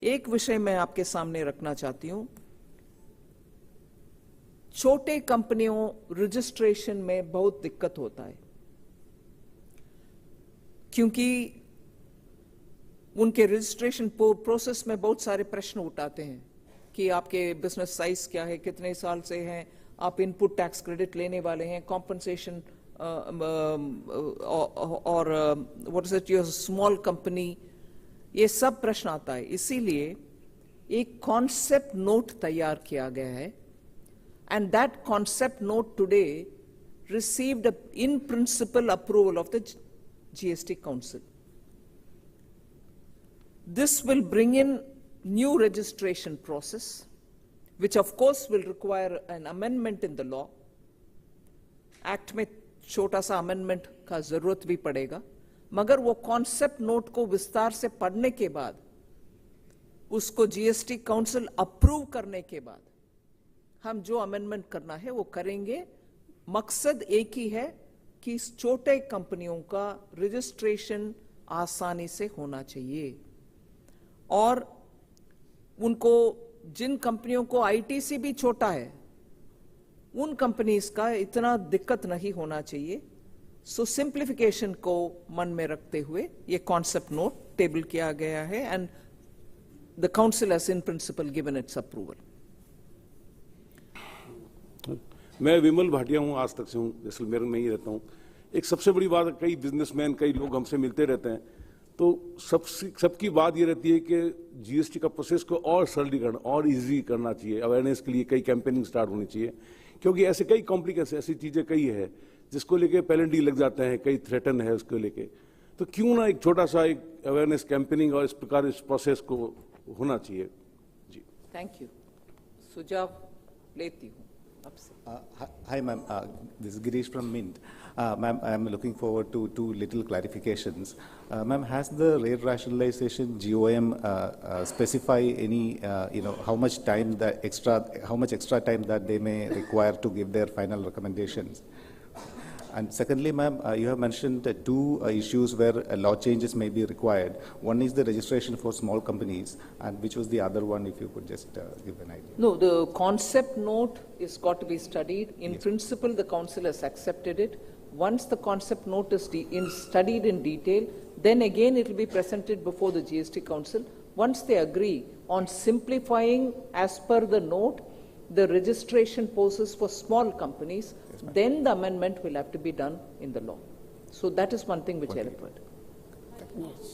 एक विषय मैं आपके सामने रखना चाहती हूं। छोटे कंपनियों रजिस्ट्रेशन में बहुत दिक्कत होता है क्योंकि उनके रजिस्ट्रेशन प्रोसेस में बहुत सारे प्रश्न उठाते हैं कि आपके बिजनेस साइज क्या है, कितने साल से हैं, आप इनपुट टैक्स क्रेडिट लेने वाले हैं, कॉम्पनसेशन और what is it your small company, ये सब प्रश्न आता है। इसीलिए एक कॉन्सेप्ट नोट तैयार किया गया है and that concept note today received in principle approval of the GST Council. This will bring in new registration process, which of course will require an amendment in the law. Act में छोटा सा amendment का जरूरत भी पड़ेगा, मगर वो concept note को विस्तार से पढ़ने के बाद, उसको GST Council approve करने के बाद, हम जो amendment करना है वो करेंगे। मकसद एक ही है कि छोटे कंपनियों का रजिस्ट्रेशन आसानी से होना चाहिए और उनको, जिन कंपनियों को आईटीसी भी छोटा है, उन कंपनीज का इतना दिक्कत नहीं होना चाहिए। सो सिंप्लीफिकेशन को मन में रखते हुए ये कॉन्सेप्ट नोट टेबल किया गया है and the council has in principle given it's approval. मैं विमल भाटिया हूँ, आज तक से हूँ, जैसलमेर में ही रहता हूँ। एक सबसे बड़ी बात, कई बिजनेसमैन, कई लोग हमसे मिलते रहते हैं, तो सबकी बात ये रहती है कि जीएसटी का प्रोसेस को और सरलीकरण और इजी करना चाहिए। अवेयरनेस के लिए कई कैंपेनिंग स्टार्ट होनी चाहिए, क्योंकि ऐसे कई कॉम्प्लिकेशन, ऐसी चीज़ें कई है जिसको लेके पेनल्टी लग जाते हैं, कई थ्रेटन है उसको लेके। तो क्यों ना एक छोटा सा एक अवेयरनेस कैंपेनिंग और इस प्रकार इस प्रोसेस को होना चाहिए। जी, थैंक यू। सुझाव लेती हूँ। Hi, ma'am. This is Girish from Mint. Ma'am, I am looking forward to two little clarifications. Ma'am, has the rate rationalization GOM specify any, how much extra time that they may require to give their final recommendations? And secondly, ma'am, you have mentioned two issues where law changes may be required. One is the registration for small companies, and which was the other one, if you could just give an idea. No, the concept note is got to be studied. In principle, the council has accepted it. Once the concept note is studied in detail, then again it will be presented before the GST Council. Once they agree on simplifying as per the note, the registration process for small companies, then the amendment will have to be done in the law. So that is one thing which I referred. Yes.